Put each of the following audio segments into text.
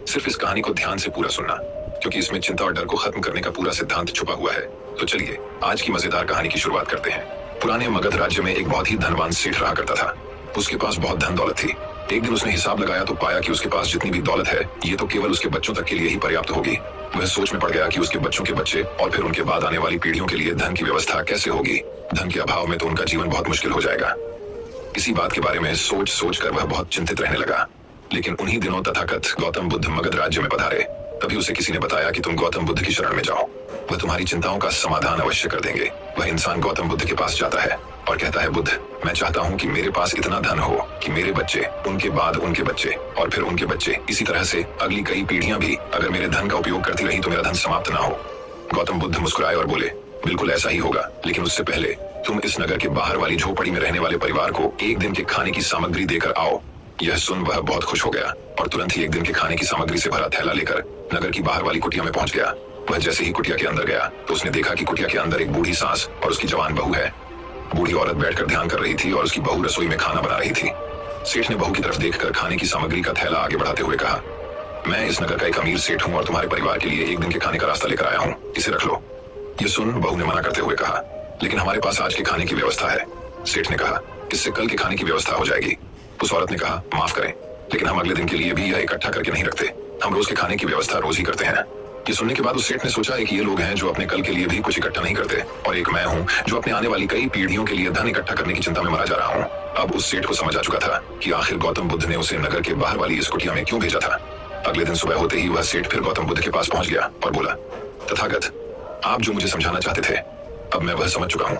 सिर्फ इस कहानी को ध्यान से पूरा सुनना, क्योंकि इसमें चिंता और डर को खत्म करने का पूरा सिद्धांत छुपा हुआ है। तो चलिए आज की मजेदार कहानी की शुरुआत करते हैं। पुराने मगध राज्य में एक बहुत ही धनवान सेठ रहा करता था। उसके पास बहुत धन दौलत थी। एक दिन उसने हिसाब लगाया तो पाया कि उसके पास जितनी भी दौलत है ये तो केवल उसके बच्चों तक के लिए ही पर्याप्त होगी। वह सोच में पड़ गया कि उसके बच्चों के बच्चे और फिर उनके बाद आने वाली पीढ़ियों के लिए धन की व्यवस्था कैसे होगी। धन के अभाव में तो उनका जीवन बहुत मुश्किल हो जाएगा। इसी बात के बारे में सोच सोच कर वह बहुत चिंतित रहने लगा। लेकिन उन्हीं दिनों तथागत गौतम बुद्ध मगध राज्य में पधारे। तभी उसे किसी ने बताया कि तुम गौतम बुद्ध की शरण में जाओ, वह तुम्हारी चिंताओं का समाधान अवश्य कर देंगे। वह इंसान गौतम बुद्ध के पास जाता है और कहता है, बुद्ध, मैं चाहता हूँ कि मेरे पास इतना धन हो कि मेरे बच्चे, उनके बाद उनके बच्चे और फिर उनके बच्चे, इसी तरह से अगली कई पीढ़ियां भी अगर मेरे धन का उपयोग करती रही तो मेरा धन समाप्त ना हो। गौतम बुद्ध मुस्कुराए और बोले, बिल्कुल ऐसा ही होगा, लेकिन उससे पहले तुम इस नगर के बाहर वाली झोपड़ी में रहने वाले परिवार को एक दिन के खाने की सामग्री देकर आओ। यह सुन वह बहुत खुश हो गया और तुरंत ही एक दिन के खाने की सामग्री से भरा थैला लेकर नगर की बाहर वाली कुटिया में पहुंच गया। वह जैसे ही कुटिया के अंदर गया तो उसने देखा कि कुटिया के अंदर एक बूढ़ी सास और उसकी जवान बहू है। बूढ़ी औरत बैठकर ध्यान कर रही थी और उसकी बहू रसोई में खाना बना रही थी। सेठ ने बहू की तरफ देखकर खाने की सामग्री का थैला आगे बढ़ाते हुए कहा, मैं इस नगर का एक अमीर सेठ हूँ और तुम्हारे परिवार के लिए एक दिन के खाने का रास्ता लेकर आया हूँ, इसे रख लो। ये सुन बहू ने मना करते हुए कहा, लेकिन हमारे पास आज के खाने की व्यवस्था है। सेठ ने कहा, इससे कल के खाने की व्यवस्था हो जाएगी। उस औरत ने कहा, माफ करें, लेकिन हम अगले दिन के लिए भी यह इकट्ठा करके नहीं रखते। हम रोज के खाने की व्यवस्था रोज ही करते हैं। ये सुनने के बाद उस सेठ ने सोचा कि ये लोग हैं जो अपने कल के लिए भी कुछ इकट्ठा नहीं करते और एक मैं हूँ जो अपने आने वाली कई पीढ़ियों के लिए धन इकट्ठा करने की चिंता में मरा जा रहा हूँ। अब उस सेठ को समझ आ चुका था कि आखिर गौतम बुद्ध ने उसे नगर के बाहर वाली इस कुटिया में क्यों भेजा था। अगले दिन सुबह होते ही वह सेठ फिर गौतम बुद्ध के पास पहुंच गया और बोला, तथागत, आप जो मुझे समझाना चाहते थे अब मैं वह समझ चुका हूँ,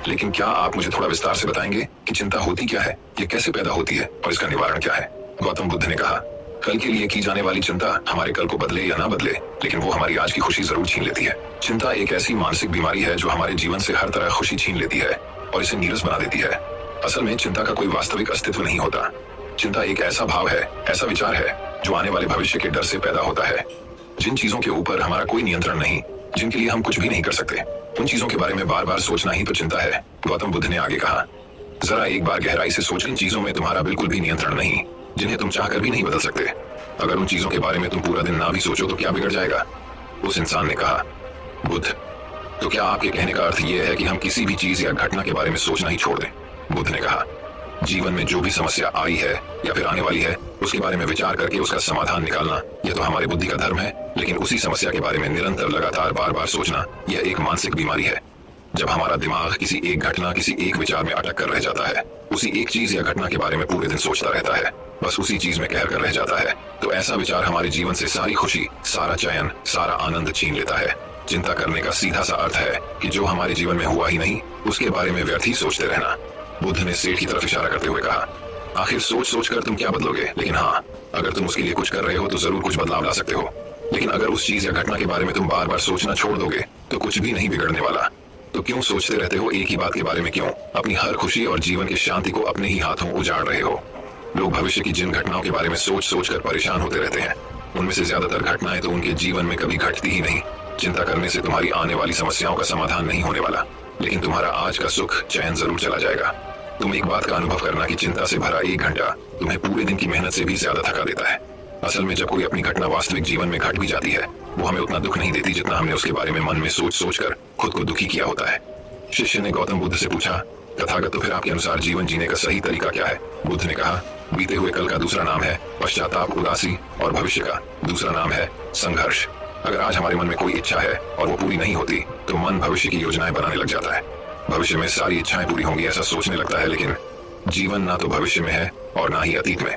लेकिन क्या आप मुझे थोड़ा विस्तार से बताएंगे कि चिंता होती क्या है, ये कैसे पैदा होती है और इसका निवारण क्या है। गौतम बुद्ध ने कहा, कल के लिए की जाने वाली चिंता हमारे कल को बदले या ना बदले, लेकिन वो हमारी आज की खुशी जरूर छीन लेती है। चिंता एक ऐसी मानसिक बीमारी है जो हमारे जीवन से हर तरह खुशी छीन लेती है और इसे नीरस बना देती है। असल में चिंता का कोई वास्तविक अस्तित्व नहीं होता। चिंता एक ऐसा भाव है, ऐसा विचार है जो आने वाले भविष्य के डर से पैदा होता है। जिन चीजों के ऊपर हमारा कोई नियंत्रण नहीं, जिनके लिए हम कुछ भी नहीं कर सकते, उन चीजों के बारे में बार बार सोचना ही तो चिंता है। गौतम बुद्ध ने आगे कहा, जरा एक बार गहराई से सोच, इन चीजों में तुम्हारा बिल्कुल भी नियंत्रण नहीं, जिन्हें तुम चाहकर भी नहीं बदल सकते। अगर उन चीजों के बारे में तुम पूरा दिन ना भी सोचो तो क्या बिगड़ जाएगा। उस इंसान ने कहा, बुद्ध, तो क्या आपके कहने का अर्थ यह है कि हम किसी भी चीज या घटना के बारे में सोचना ही छोड़ दें। बुद्ध ने कहा, जीवन में जो भी समस्या आई है या फिर आने वाली है उसके बारे में विचार करके उसका समाधान निकालना यह तो हमारे बुद्धि का धर्म है, लेकिन उसी समस्या के बारे में निरंतर लगातार बार बार सोचना यह एक मानसिक बीमारी है। जब हमारा दिमाग किसी एक घटना, किसी एक विचार में अटक कर रह जाता है, उसी एक चीज या घटना के बारे में पूरे दिन सोचता रहता है, बस उसी चीज में कहर कर रह जाता है, तो ऐसा विचार हमारे जीवन से सारी खुशी, सारा चयन, सारा आनंद छीन लेता है। चिंता करने का सीधा सा अर्थ है कि जो हमारे जीवन में हुआ ही नहीं उसके बारे में व्यर्थ ही सोचते रहना। बुद्ध ने सेठ की तरफ इशारा करते हुए कहा, आखिर सोच सोच कर तुम क्या बदलोगे, लेकिन हाँ, अगर तुम उसके लिए कुछ कर रहे हो तो जरूर कुछ बदलाव ला सकते हो। लेकिन अगर उस चीज या घटना के बारे में तुम बार बार सोचना छोड़ दोगे तो कुछ भी नहीं बिगड़ने वाला। तो क्यों सोचते रहते हो एक ही बात के बारे में, क्यों अपनी हर खुशी और जीवन की शांति को अपने ही हाथों उजाड़ रहे हो। लोग भविष्य की जिन घटनाओं के बारे में सोच सोच कर परेशान होते रहते हैं, उनमें से ज्यादातर घटनाएं तो उनके जीवन में कभी घटती ही नहीं। चिंता करने से तुम्हारी आने वाली समस्याओं का समाधान नहीं होने वाला, लेकिन तुम्हारा आज का सुख चैन जरूर चला जाएगा। तुम एक बात का अनुभव करना कि चिंता से भरा एक घंटा तुम्हें पूरे दिन की मेहनत से भी ज्यादा थका देता है। असल में जब कोई अपनी घटना वास्तविक जीवन में घट भी जाती है वो हमें उतना दुख नहीं देती जितना हमने उसके बारे में मन में सोच सोच कर खुद को दुखी किया होता है। शिष्य ने गौतम बुद्ध से पूछा, तथागत, तो फिर आपके अनुसार जीवन जीने का सही तरीका क्या है। बुद्ध ने कहा, बीते हुए कल का दूसरा नाम है पश्चाताप, उदासी, और भविष्य का दूसरा नाम है संघर्ष। अगर आज हमारे मन में कोई इच्छा है और वो पूरी नहीं होती तो मन भविष्य की योजनाएं बनाने लग जाता है। भविष्य में सारी इच्छाएं पूरी होंगी ऐसा सोचने लगता है, लेकिन जीवन ना तो भविष्य में है और ना ही अतीत में।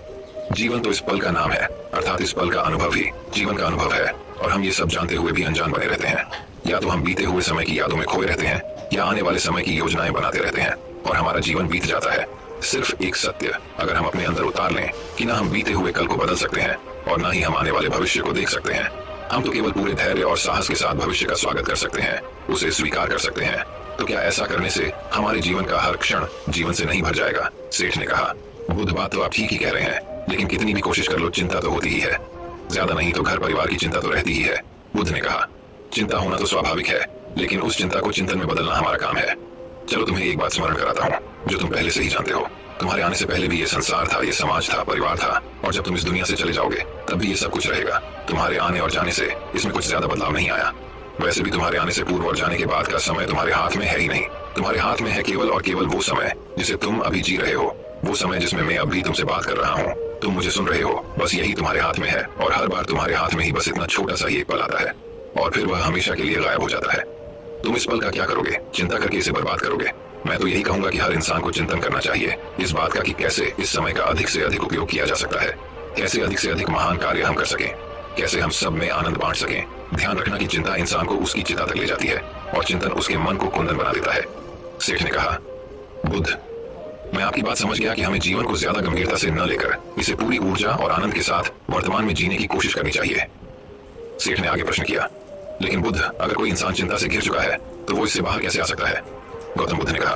जीवन तो इस पल का नाम है, अर्थात इस पल का अनुभव ही जीवन का अनुभव है, और हम ये सब जानते हुए भी अनजान बने रहते हैं। या तो हम बीते हुए समय की यादों में खोए रहते हैं या आने वाले समय की योजनाएं बनाते रहते हैं और हमारा जीवन बीत जाता है। सिर्फ एक सत्य अगर हम अपने अंदर उतार लें कि ना हम बीते हुए कल को बदल सकते हैं और ना ही हम आने वाले भविष्य को देख सकते हैं, हम तो केवल पूरे धैर्य और साहस के साथ भविष्य का स्वागत कर सकते हैं, उसे स्वीकार कर सकते हैं। तो क्या ऐसा करने से हमारे जीवन का हर क्षण जीवन से नहीं भर जाएगा। सेठ ने कहा, बुद्ध, बात तो आप ठीक ही कह रहे हैं, लेकिन कितनी भी कोशिश कर लो चिंता तो होती ही है। ज्यादा नहीं तो घर परिवार की चिंता तो रहती ही है। बुद्ध ने कहा, चिंता होना तो स्वाभाविक है, लेकिन उस चिंता को चिंतन में बदलना हमारा काम है। चलो तुम्हें एक बात स्मरण कराता हूँ जो तुम पहले से ही जानते हो। तुम्हारे आने से पहले भी ये संसार था, ये समाज था, परिवार था, और जब तुम इस दुनिया से चले जाओगे तब भी ये सब कुछ रहेगा। तुम्हारे आने और जाने से इसमें कुछ ज्यादा बदलाव नहीं आया। वैसे भी तुम्हारे आने से पूर्व और जाने के बाद का समय तुम्हारे हाथ में है ही नहीं। तुम्हारे हाथ में है केवल और केवल वो समय जिसे तुम अभी जी रहे हो, वो समय जिसमें मैं अभी तुमसे बात कर रहा हूँ, तुम मुझे सुन रहे हो। बस यही तुम्हारे हाथ में है, और हर बार तुम्हारे हाथ में ही बस इतना छोटा सा ही एक पल आता है, और फिर वह हमेशा के लिए गायब हो जाता है। तुम इस पल का क्या करोगे? चिंता करके इसे बर्बाद करोगे? मैं तो यही कहूंगा कि हर इंसान को चिंतन करना चाहिए इस बात का कि कैसे इस समय का अधिक से अधिक उपयोग किया जा सकता है, कैसे अधिक से अधिक महान कार्य हम कर सकें, कैसे हम सब में आनंद बांट सकें। ध्यान रखना कि चिंता इंसान को उसकी चिता तक ले जाती है, और चिंतन उसके मन को कुंदन बना देता है। सेठ ने कहा, बुद्ध, मैं आपकी बात समझ गया कि हमें जीवन को ज्यादा गंभीरता से न लेकर इसे पूरी ऊर्जा और आनंद के साथ वर्तमान में जीने की कोशिश करनी चाहिए। सेठ ने आगे प्रश्न किया, लेकिन बुद्ध, अगर कोई इंसान चिंता से घिर चुका है तो वो इससे बाहर कैसे आ सकता है? गौतम बुद्ध ने कहा,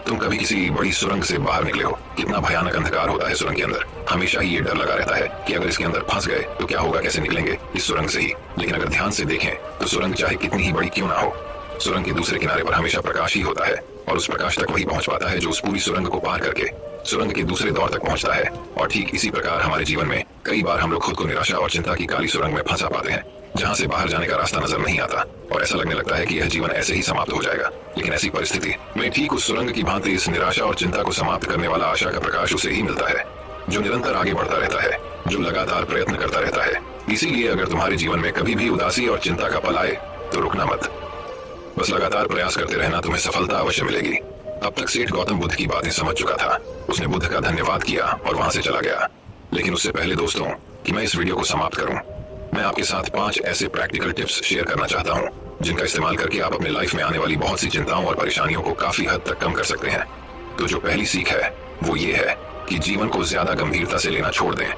तुम कभी किसी बड़ी सुरंग से बाहर निकले हो? कितना भयानक अंधकार होता है सुरंग के अंदर। हमेशा ही ये डर लगा रहता है कि अगर इसके अंदर फंस गए तो क्या होगा, कैसे निकलेंगे इस सुरंग से ही। लेकिन अगर ध्यान से देखें तो सुरंग चाहे कितनी ही बड़ी क्यों ना हो, सुरंग के दूसरे किनारे पर हमेशा प्रकाश ही होता है, और उस प्रकाश तक वही पहुंच पाता है जो उस पूरी सुरंग को पार करके सुरंग के दूसरे दौर तक पहुंचता है। और ठीक इसी प्रकार हमारे जीवन में कई बार हम लोग खुद को निराशा और चिंता की काली सुरंग में फंसा पाते हैं, जहां से बाहर जाने का रास्ता नजर नहीं आता, और ऐसा लगने लगता है कि यह जीवन ऐसे ही समाप्त हो जाएगा। लेकिन ऐसी परिस्थिति में ठीक उस सुरंग की भांति इस निराशा और चिंता को समाप्त करने वाला आशा का प्रकाश उसे ही मिलता है, जो निरंतर आगे बढ़ता रहता है, जो लगातार प्रयत्न करता रहता है। इसीलिए अगर तुम्हारे जीवन में कभी भी उदासी और चिंता का पल आए तो रुकना मत, बस लगातार प्रयास करते रहना, तुम्हें सफलता अवश्य मिलेगी। अब तक सेठ गौतम बुद्ध की बातें समझ चुका था। उसने बुद्ध का धन्यवाद किया और वहां से चला गया। लेकिन उससे पहले दोस्तों, कि मैं इस वीडियो को समाप्त करूं, मैं आपके साथ 5 ऐसे प्रैक्टिकल टिप्स शेयर करना चाहता हूं, जिनका इस्तेमाल करके आप अपने लाइफ में आने वाली बहुत सी चिंताओं और परेशानियों को काफी हद तक कम कर सकते हैं। तो जो पहली सीख है वो ये है कि जीवन को ज्यादा गंभीरता से लेना छोड़ दें,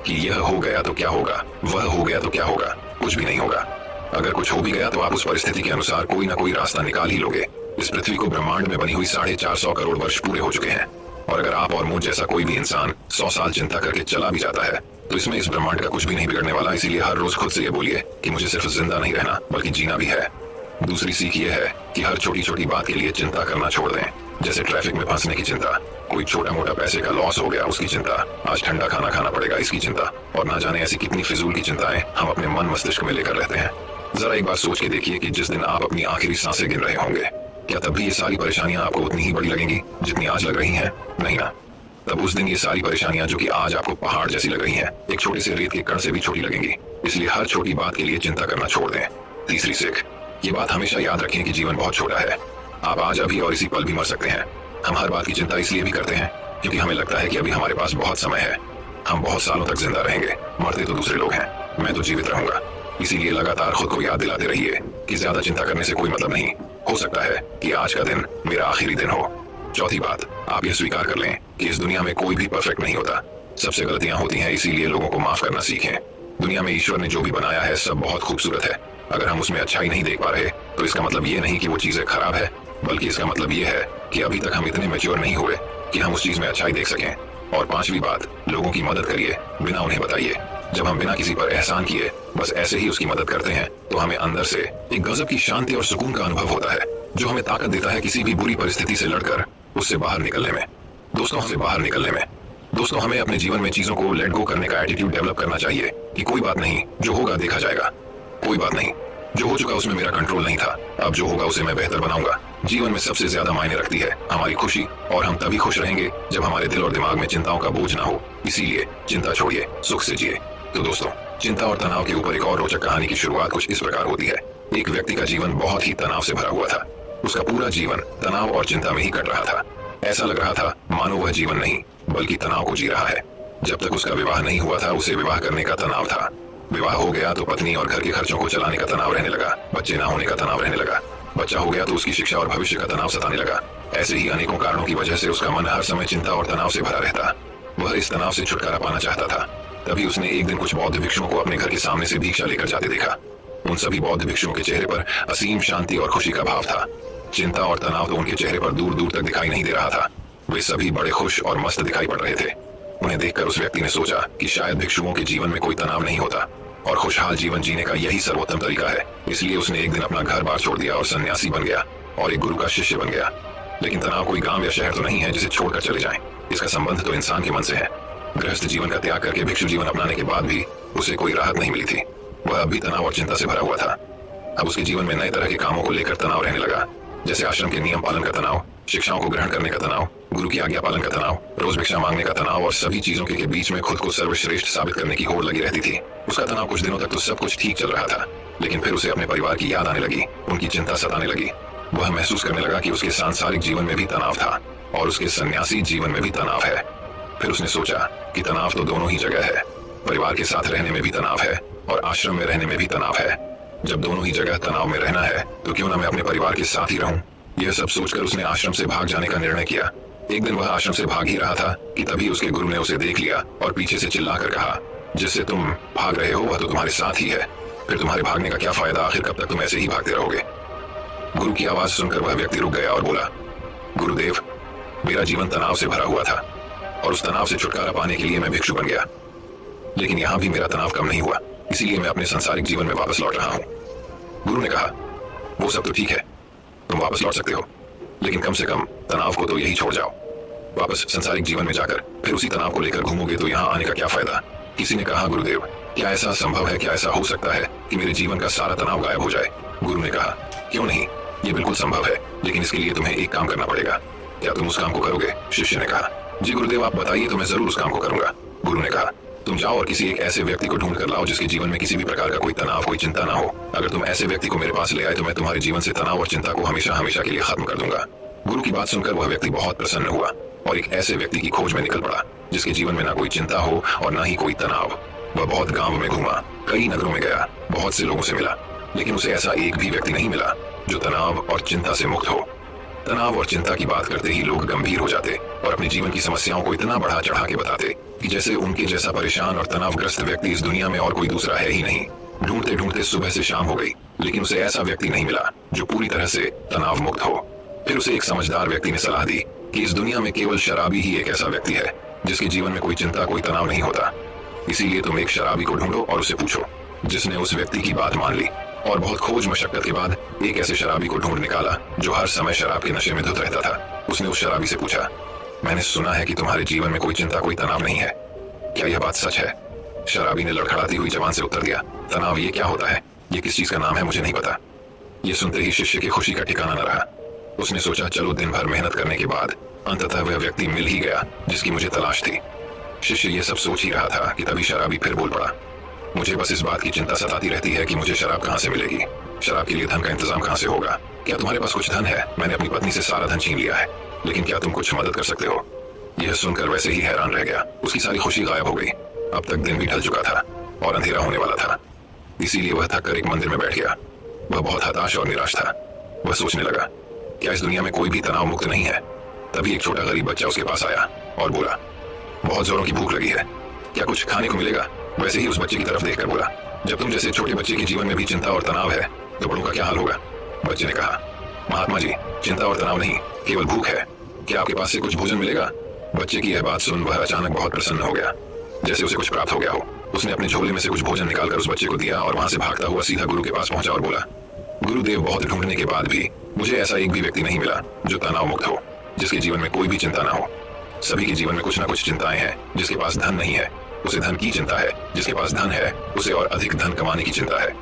कि यह हो गया तो क्या होगा, वह हो गया तो क्या होगा। कुछ भी नहीं होगा। अगर कुछ हो भी गया तो आप उस परिस्थिति के अनुसार कोई ना कोई रास्ता निकाल ही लोगे। इस पृथ्वी को ब्रह्मांड में बनी हुई 450 करोड़ वर्ष पूरे हो चुके हैं, और अगर आप और मुझ जैसा कोई भी इंसान 100 साल चिंता करके चला भी जाता है तो इसमें इस ब्रह्मांड का कुछ भी नहीं बिगड़ने वाला। इसीलिए हर रोज खुद से ये बोलिए कि मुझे सिर्फ जिंदा नहीं रहना बल्कि जीना भी है। दूसरी सीख ये है कि हर छोटी छोटी बात के लिए चिंता करना छोड़ दें, जैसे ट्रैफिक में फंसने की चिंता, कोई छोटा मोटा पैसे का लॉस हो गया उसकी चिंता, आज ठंडा खाना खाना पड़ेगा इसकी चिंता, और ना जाने ऐसी कितनी फिजूल की चिंताएं हम अपने मन मस्तिष्क में लेकर रहते हैं। जरा एक बार सोच के देखिए कि जिस दिन आप अपनी आखिरी सांसें गिन रहे होंगे, क्या तब भी ये सारी परेशानियां आपको उतनी ही बड़ी लगेंगी जितनी आज लग रही हैं? नहीं ना। तब उस दिन ये सारी परेशानियां जो कि आज आपको पहाड़ जैसी लग रही हैं, एक छोटे से रेत के कण से भी छोटी लगेंगी। इसलिए हर छोटी बात के लिए चिंता करना छोड़ दें। तीसरी सीख, ये बात हमेशा याद रखें कि जीवन बहुत छोटा है। आप आज अभी और इसी पल भी मर सकते हैं। हम हर बात की चिंता इसलिए भी करते हैं क्योंकि हमें लगता है कि अभी हमारे पास बहुत समय है, हम बहुत सालों तक जिंदा रहेंगे, मरते तो दूसरे लोग हैं, मैं तो जीवित रहूंगा। इसीलिए लगातार खुद को याद दिलाते रहिए कि ज्यादा चिंता करने से कोई मतलब नहीं। हो सकता है कि आज का दिन मेरा आखिरी दिन हो। चौथी बात, आप यह स्वीकार कर लें कि इस दुनिया में कोई भी परफेक्ट नहीं होता, सबसे गलतियां होती हैं। इसीलिए लोगों को माफ करना सीखें। दुनिया में ईश्वर ने जो भी बनाया है सब बहुत खूबसूरत है। अगर हम उसमें अच्छाई नहीं देख पा रहे तो इसका मतलब ये नहीं कि वो चीजें खराब है, बल्कि इसका मतलब ये है कि अभी तक हम इतने मैच्योर नहीं हुए कि हम उस चीज में अच्छाई देख सकें। और पांचवी बात, लोगों की मदद करिए, बिना उन्हें बताइए। जब हम बिना किसी पर एहसान किए बस ऐसे ही उसकी मदद करते हैं तो हमें अंदर से एक गजब की शांति और सुकून का अनुभव होता है, जो हमें ताकत देता है किसी भी बुरी परिस्थिति से लड़कर उससे बाहर निकलने में। दोस्तों, हमें अपने जीवन में चीजों को लेट गो करने का एटीट्यूड डेवलप करना चाहिए कि कोई बात नहीं, जो होगा देखा जाएगा। कोई बात नहीं, जो हो चुका उसमें मेरा कंट्रोल नहीं था, अब जो होगा उसे मैं बेहतर बनाऊंगा। जीवन में सबसे ज्यादा मायने रखती है हमारी खुशी, और हम तभी खुश रहेंगे जब हमारे दिल और दिमाग में चिंताओं का बोझ ना हो। इसीलिए चिंता छोड़िए, सुख से जिए। तो दोस्तों, चिंता और तनाव के ऊपर एक और रोचक कहानी की शुरुआत कुछ इस प्रकार होती है। एक व्यक्ति का जीवन बहुत ही तनाव से भरा हुआ था। उसका पूरा जीवन तनाव और चिंता में ही कट रहा था। ऐसा लग रहा था मानो वह जीवन नहीं बल्कि तनाव को जी रहा है। जब तक उसका विवाह नहीं हुआ था उसे विवाह करने का तनाव था। विवाह हो गया तो पत्नी और घर के खर्चों को चलाने का तनाव रहने लगा। बच्चे ना होने का तनाव रहने लगा। बच्चा हो गया तो उसकी शिक्षा और भविष्य का तनाव सताने लगा। ऐसे ही अनेकों कारणों की वजह से उसका मन हर समय चिंता और तनाव से भरा रहता। वह इस तनाव से छुटकारा पाना चाहता था। तभी उसने एक दिन कुछ बौद्ध भिक्षुओं को अपने घर के सामने से भिक्षा लेकर जाते देखा। उन सभी बौद्ध भिक्षुओं के चेहरे पर असीम शांति और खुशी का भाव था। चिंता और तनाव तो उनके चेहरे पर दूर दूर तक दिखाई नहीं दे रहा था। वे सभी बड़े खुश और मस्त दिखाई पड़ रहे थे। उन्हें देखकर उस व्यक्ति ने सोचा कि शायद भिक्षुओं के जीवन में कोई तनाव नहीं होता और खुशहाल जीवन जीने का यही सर्वोत्तम तरीका है। इसलिए उसने एक दिन अपना घर बार छोड़ दिया और सन्यासी बन गया और एक गुरु का शिष्य बन गया। लेकिन तनाव कोई गांव या शहर तो नहीं है जिसे छोड़कर चले जाएं। इसका संबंध तो इंसान के मन से है। गृहस्थ जीवन का त्याग करके भिक्षु जीवन अपनाने के बाद भी उसे कोई राहत नहीं मिली थी। वह अब भी तनाव और चिंता से भरा हुआ था। अब उसके जीवन में नए तरह के कामों को लेकर तनाव रहने लगा, जैसे आश्रम के नियम पालन का तनाव, शिक्षाओं को ग्रहण करने का तनाव, गुरु की आज्ञा पालन का तनाव, रोज भिक्षा मांगने का तनाव और सभी चीजों के बीच में खुद को सर्वश्रेष्ठ साबित करने की होड़ लगी रहती थी। उसका तनाव कुछ दिनों तक तो सब कुछ ठीक चल रहा था, लेकिन फिर उसे अपने परिवार की याद आने लगी, उनकी चिंता सताने लगी। वह महसूस करने लगा कि उसके सांसारिक जीवन में भी तनाव था और उसके सन्यासी जीवन में भी तनाव है। फिर उसने सोचा कि तनाव तो दोनों ही जगह है। परिवार के साथ रहने में भी तनाव है और आश्रम में रहने में भी तनाव है। जब दोनों ही जगह तनाव में रहना है तो क्यों ना मैं अपने परिवार के साथ ही रहूं। यह सब सोचकर उसने आश्रम से भाग जाने का निर्णय किया। एक दिन वह आश्रम से भाग ही रहा था कि तभी उसके गुरु ने उसे देख लिया और पीछे से चिल्लाकर कहा, जिससे तुम भाग रहे हो वह तो तुम्हारे साथ ही है, फिर तुम्हारे भागने का क्या फायदा, आखिर कब तक तुम ऐसे ही भागते रहोगे। गुरु की आवाज सुनकर वह व्यक्ति रुक गया और बोला, गुरुदेव, मेरा जीवन तनाव से भरा हुआ था और उस तनाव से छुटकारा पाने के लिए मैं भिक्षु बन गया, लेकिन यहाँ भी मेरा तनाव कम नहीं हुआ, इसीलिए मैं अपने सांसारिक जीवन में वापस लौट रहा हूँ। गुरु ने कहा, वो सब तो ठीक है, तुम वापस लौट सकते हो, लेकिन कम से कम तनाव को तो यही छोड़ जाओ। वापस संसारिक जीवन में जाकर फिर उसी तनाव को लेकर घूमोगे तो यहाँ आने का क्या फायदा। किसी ने कहा, गुरुदेव, क्या ऐसा संभव है, क्या ऐसा हो सकता है कि मेरे जीवन का सारा तनाव गायब हो जाए। गुरु ने कहा, क्यों नहीं, ये बिल्कुल संभव है, लेकिन इसके लिए तुम्हें एक काम करना पड़ेगा। क्या तुम उस काम को करोगे? शिष्य ने कहा, जी गुरुदेव, आप बताइए तो मैं जरूर उस काम को करूंगा। गुरु ने कहा, तुम जाओ और किसी एक ऐसे व्यक्ति को ढूंढ कर लाओ जिसके जीवन में किसी भी प्रकार का कोई तनाव, कोई चिंता ना हो। अगर तुम ऐसे व्यक्ति को मेरे पास ले आए तो मैं तुम्हारे जीवन से तनाव और चिंता को हमेशा हमेशा के लिए खत्म कर दूंगा। गुरु की बात सुनकर वह व्यक्ति बहुत प्रसन्न हुआ और एक ऐसे व्यक्ति की खोज में निकल पड़ा जिसके जीवन में ना कोई चिंता हो और ना ही कोई तनाव। वह बहुत गांव में घूमा, कई नगरों में गया, बहुत से लोगों से मिला, लेकिन उसे ऐसा एक भी व्यक्ति नहीं मिला जो तनाव और चिंता से मुक्त हो। तनाव और चिंता की बात करते ही लोग गंभीर हो जाते और अपनी जीवन की समस्याओं को इतना बढ़ा चढ़ा के बताते कि जैसे उनके जैसा परेशान और तनावग्रस्त व्यक्ति इस दुनिया में और कोई दूसरा है ही नहीं। ढूंढते ढूंढते सुबह से शाम हो गई, लेकिन उसे ऐसा व्यक्ति नहीं मिला जो पूरी तरह से तनाव मुक्त हो। फिर उसे एक समझदार व्यक्ति ने सलाह दी कि इस दुनिया में केवल शराबी ही एक ऐसा व्यक्ति है जिसके जीवन में कोई चिंता, कोई तनाव नहीं होता। इसीलिए तुम एक शराबी को ढूंढो और उसे पूछो। जिसने उस व्यक्ति की बात मान ली और बहुत खोज मशक्कत के बाद एक ऐसे शराबी को ढूंढ निकाला जो हर समय शराब के नशे में धुत रहता था। उसने उस शराबी से पूछा, मैंने सुना है कि तुम्हारे जीवन में कोई चिंता, कोई तनाव नहीं है, क्या यह बात सच है? शराबी ने लड़खड़ाती हुई जबान से उत्तर दिया, तनाव ये क्या होता है, ये किस चीज का नाम है, मुझे नहीं पता। ये सुनते ही शिष्य की खुशी का ठिकाना न रहा। उसने सोचा, चलो दिन भर मेहनत करने के बाद अंततः वह व्यक्ति मिल ही गया जिसकी मुझे तलाश थी। शिष्य ये सब सोच ही रहा था कि तभी शराबी फिर बोल पड़ा, मुझे बस इस बात की चिंता सताती रहती है कि मुझे शराब कहाँ से मिलेगी, शराब के लिए धन का इंतजाम कहाँ से होगा। क्या तुम्हारे पास कुछ धन है? मैंने अपनी पत्नी से सारा धन छीन लिया है, लेकिन क्या तुम कुछ मदद कर सकते हो? यह सुनकर वैसे ही हैरान रह गया। उसकी सारी खुशी गायब हो गई। अब तक दिन भी ढल चुका था और अंधेरा होने वाला था, इसीलिए वह थक कर एक मंदिर में बैठ गया। वह बहुत हताश और निराश था। वह सोचने लगा, क्या इस दुनिया में कोई भी तनाव मुक्त नहीं है? तभी एक छोटा गरीब बच्चा उसके पास आया और बोला, बहुत जोरों की भूख लगी है, क्या कुछ खाने को मिलेगा? वैसे ही उस बच्चे की तरफ देखकर बोला, जब तुम जैसे छोटे बच्चे के जीवन में भी चिंता और तनाव है तो बड़ों का क्या हाल होगा? बच्चे ने कहा, महात्मा जी, चिंता और तनाव नहीं, केवल भूख है, क्या आपके पास से कुछ भोजन मिलेगा? बच्चे की यह बात सुन वह अचानक बहुत प्रसन्न हो गया, जैसे उसे कुछ प्राप्त हो गया हो। उसने अपने झोले में से कुछ भोजन निकालकर उस बच्चे को दिया और वहां से भागता हुआ सीधा गुरु के पास पहुंचा और बोला, गुरुदेव, बहुत ढूंढने के बाद भी मुझे ऐसा एक भी व्यक्ति नहीं मिला जो तनाव मुक्त हो, जिसके जीवन में कोई भी चिंता ना हो। सभी के जीवन में कुछ ना कुछ चिंताएं हैं। जिसके पास धन नहीं है उसे धन की चिंता है, जिसके पास धन है उसे और अधिक धन कमाने की चिंता है।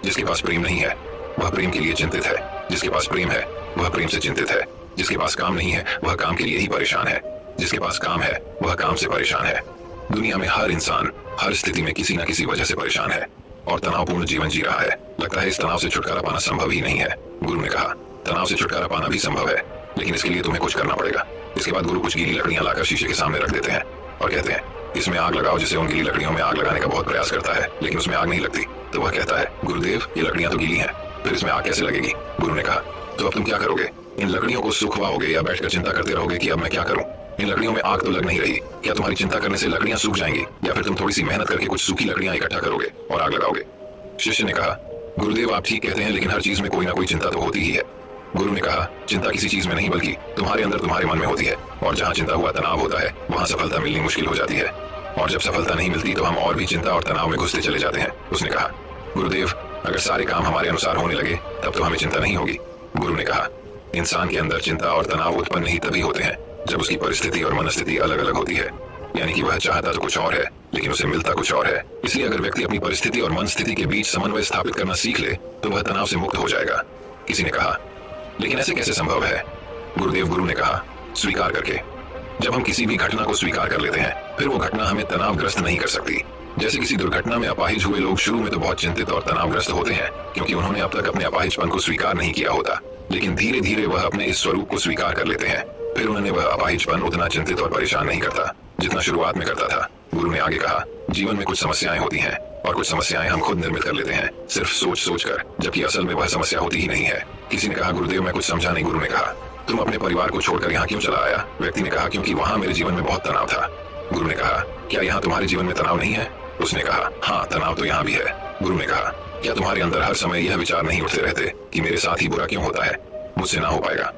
जिसके पास प्रेम नहीं है वह प्रेम के लिए चिंतित है, जिसके पास प्रेम है वह प्रेम से चिंतित है। जिसके पास काम नहीं है वह काम के लिए ही परेशान है, जिसके पास काम है वह काम से परेशान है। दुनिया में हर इंसान हर स्थिति में किसी न किसी वजह से परेशान है और तनावपूर्ण जीवन जी रहा है। लगता है इस तनाव से छुटकारा पाना संभव ही नहीं है। गुरु ने कहा, तनाव से छुटकारा पाना भी संभव है, लेकिन इसके लिए तुम्हें कुछ करना पड़ेगा। इसके बाद गुरु कुछ गीली लकड़ियां लाकर शीशे के सामने रख देते हैं और कहते हैं, इसमें आग लगाओ। जिसे उन गीली लकड़ियों में आग लगाने का बहुत प्रयास करता है लेकिन उसमें आग नहीं लगती, तो वह कहता है, गुरुदेव, ये लकड़ियां तो गीली हैं, फिर इसमें आग कैसे लगेगी? गुरु ने कहा, तो अब तुम क्या करोगे? इन लकड़ियों को सुखवाओगे या बैठकर चिंता करते रहोगे कि अब मैं क्या करूं? इन लकड़ियों में आग तो लग नहीं रही, क्या तुम्हारी चिंता करने से लकड़ियां सूख जाएंगी या फिर तुम थोड़ी सी मेहनत करके कुछ सूखी लकड़ियां इकट्ठा करोगे और आग लगाओगे? शिष्य ने कहा, गुरुदेव, आप ठीक कहते हैं, लेकिन हर चीज में कोई ना कोई चिंता तो होती ही है। गुरु ने कहा, चिंता किसी चीज में नहीं बल्कि तुम्हारे अंदर, तुम्हारे मन में होती है, और जहाँ चिंता हुआ तनाव होता है वहाँ सफलता मिलनी मुश्किल हो जाती है, और जब सफलता नहीं मिलती तो हम और भी चिंता और तनाव में घुसते चले जाते हैं। उसने कहा, गुरुदेव, अगर सारे काम हमारे अनुसार होने लगे तब तो हमें चिंता नहीं होगी। गुरु ने कहा, इंसान के अंदर चिंता और तनाव उत्पन्न ही तभी होते हैं जब उसकी परिस्थिति और मनस्थिति अलग अलग होती है। यानी कि वह चाहता तो कुछ और है लेकिन उसे मिलता कुछ और है। इसलिए अगर व्यक्ति अपनी परिस्थिति और मनस्थिति के बीच समन्वय स्थापित करना सीख ले तो वह तनाव से मुक्त हो जाएगा। किसी ने कहा, लेकिन ऐसे कैसे संभव है? गुरुदेव गुरु ने कहा, स्वीकार करके। जब हम किसी भी घटना को स्वीकार कर लेते हैं फिर वो घटना हमें तनावग्रस्त नहीं कर सकती। जैसे किसी दुर्घटना में अपाहिज हुए लोग शुरू में तो बहुत चिंतित और तनावग्रस्त होते हैं क्योंकि उन्होंने अब तक अपने अपाहिजपन को स्वीकार नहीं किया होता, लेकिन धीरे धीरे वह अपने इस स्वरूप को स्वीकार कर लेते हैं। फिर उन्हें वह अपाहिजपन उतना चिंतित और परेशान नहीं करता जितना शुरुआत में करता था। गुरु ने आगे कहा, जीवन में कुछ समस्याएं होती हैं और कुछ समस्याएं हम खुद निर्मित कर लेते हैं सिर्फ सोच सोच कर, जबकि असल में वह समस्या होती ही नहीं है। किसी ने कहा, गुरुदेव मैं कुछ समझा नहीं। गुरु ने कहा, तुम अपने परिवार को छोड़कर यहाँ क्यों चला आया? व्यक्ति ने कहा, क्योंकि वहाँ मेरे जीवन में बहुत तनाव था। गुरु ने कहा, क्या यहाँ तुम्हारे जीवन में तनाव नहीं है? उसने कहा, हाँ तनाव तो यहाँ भी है। गुरु ने कहा, क्या तुम्हारे अंदर हर समय यह विचार नहीं उठते रहते कि मेरे साथ ही बुरा क्यों होता है? मुझसे ना हो पाएगा,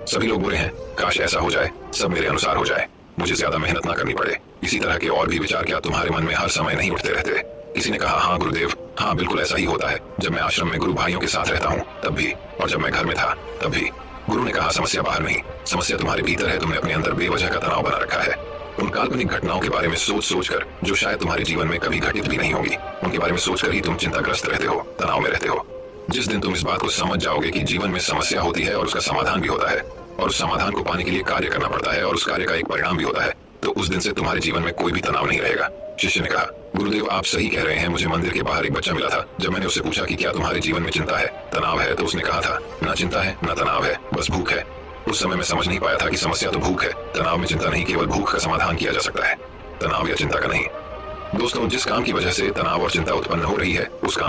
सभी लोग बुरे हैं, काश ऐसा हो जाए, सब मेरे अनुसार हो जाए, मुझे ज्यादा मेहनत ना करनी पड़े। इसी तरह के और भी विचार क्या तुम्हारे मन में हर समय नहीं उठते रहते? किसी ने कहा, हाँ गुरुदेव, हाँ बिल्कुल ऐसा ही होता है। जब मैं आश्रम में गुरु भाइयों के साथ रहता हूँ तब भी, और जब मैं घर में था तब भी। गुरु ने कहा, समस्या बाहर नहीं, समस्या तुम्हारे भीतर है। तुमने अपने अंदर बेवजह का तनाव बना रखा है। उन काल्पनिक घटनाओं के बारे में सोच सोच कर जो शायद तुम्हारे जीवन में कभी घटित भी नहीं होगी, उनके बारे में सोचकर ही तुम चिंताग्रस्त रहते हो, तनाव में रहते हो। जिस दिन तुम इस बात को समझ जाओगे कि जीवन में समस्या होती है और उसका समाधान भी होता है और उस समाधान को पाने के लिए कार्य करना पड़ता है और उस कार्य का एक परिणाम भी होता है, तो उस दिन से तुम्हारे जीवन में कोई भी तनाव नहीं रहेगा। शिष्य ने कहा, गुरुदेव आप सही कह रहे हैं। मुझे मंदिर के बाहर एक बच्चा मिला था। जब मैंने उससे पूछा कि क्या तुम्हारे जीवन में चिंता है, तनाव है, तो उसने कहा था, ना चिंता है ना तनाव है, बस भूख है। उस समय मैं समझ नहीं पाया था कि समस्या तो भूख है, तनाव में चिंता नहीं, केवल भूख का समाधान किया जा सकता है, तनाव या चिंता का नहीं। दोस्तों, जिस काम की वजह से तनाव और चिंता उत्पन्न हो रही है उस काम